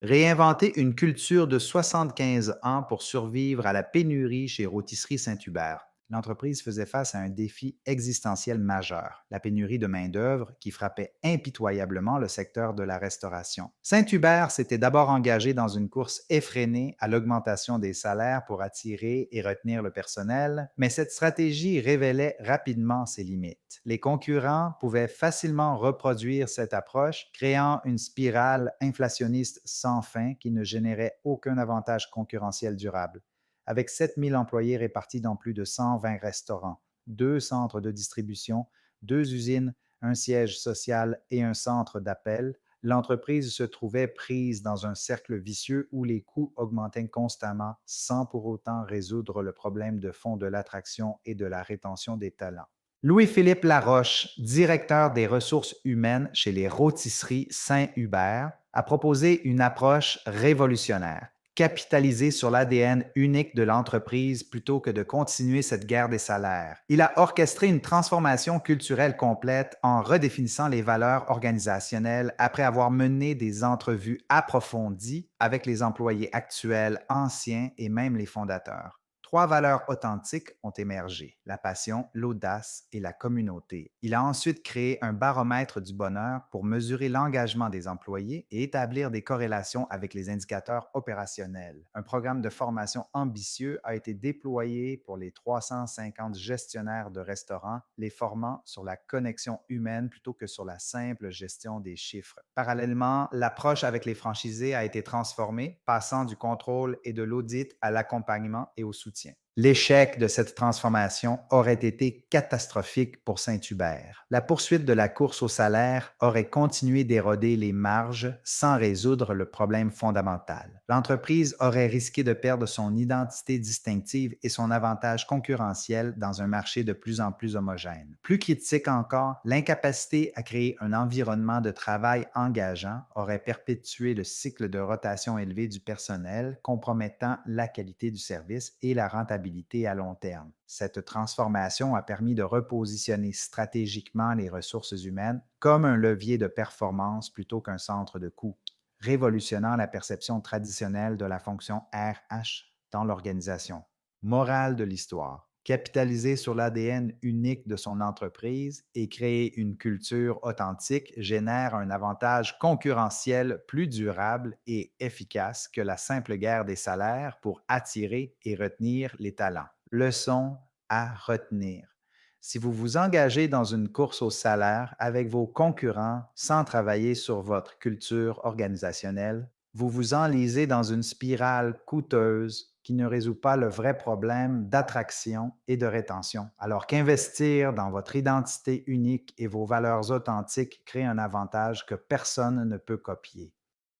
Réinventer une culture de 75 ans pour survivre à la pénurie chez Rôtisserie Saint-Hubert. L'entreprise faisait face à un défi existentiel majeur, la pénurie de main-d'œuvre qui frappait impitoyablement le secteur de la restauration. Saint-Hubert s'était d'abord engagé dans une course effrénée à l'augmentation des salaires pour attirer et retenir le personnel, mais cette stratégie révélait rapidement ses limites. Les concurrents pouvaient facilement reproduire cette approche, créant une spirale inflationniste sans fin qui ne générait aucun avantage concurrentiel durable. Avec 7 000 employés répartis dans plus de 120 restaurants, deux centres de distribution, deux usines, un siège social et un centre d'appel, l'entreprise se trouvait prise dans un cercle vicieux où les coûts augmentaient constamment sans pour autant résoudre le problème de fond de l'attraction et de la rétention des talents. Louis-Philippe Laroche, directeur des ressources humaines chez les Rôtisseries Saint-Hubert, a proposé une approche révolutionnaire: capitaliser sur l'ADN unique de l'entreprise plutôt que de continuer cette guerre des salaires. Il a orchestré une transformation culturelle complète en redéfinissant les valeurs organisationnelles après avoir mené des entrevues approfondies avec les employés actuels, anciens et même les fondateurs. Trois valeurs authentiques ont émergé: la passion, l'audace et la communauté. Il a ensuite créé un baromètre du bonheur pour mesurer l'engagement des employés et établir des corrélations avec les indicateurs opérationnels. Un programme de formation ambitieux a été déployé pour les 350 gestionnaires de restaurants, les formant sur la connexion humaine plutôt que sur la simple gestion des chiffres. Parallèlement, l'approche avec les franchisés a été transformée, passant du contrôle et de l'audit à l'accompagnement et au soutien. L'échec de cette transformation aurait été catastrophique pour Saint-Hubert. La poursuite de la course au salaire aurait continué d'éroder les marges sans résoudre le problème fondamental. L'entreprise aurait risqué de perdre son identité distinctive et son avantage concurrentiel dans un marché de plus en plus homogène. Plus critique encore, l'incapacité à créer un environnement de travail engageant aurait perpétué le cycle de rotation élevé du personnel, compromettant la qualité du service et la rentabilité à long terme. Cette transformation a permis de repositionner stratégiquement les ressources humaines comme un levier de performance plutôt qu'un centre de coût, révolutionnant la perception traditionnelle de la fonction RH dans l'organisation. Morale de l'histoire: capitaliser sur l'ADN unique de son entreprise et créer une culture authentique génère un avantage concurrentiel plus durable et efficace que la simple guerre des salaires pour attirer et retenir les talents. Leçon à retenir: si vous vous engagez dans une course au salaire avec vos concurrents sans travailler sur votre culture organisationnelle, vous vous enlisez dans une spirale coûteuse qui ne résout pas le vrai problème d'attraction et de rétention, alors qu'investir dans votre identité unique et vos valeurs authentiques crée un avantage que personne ne peut copier.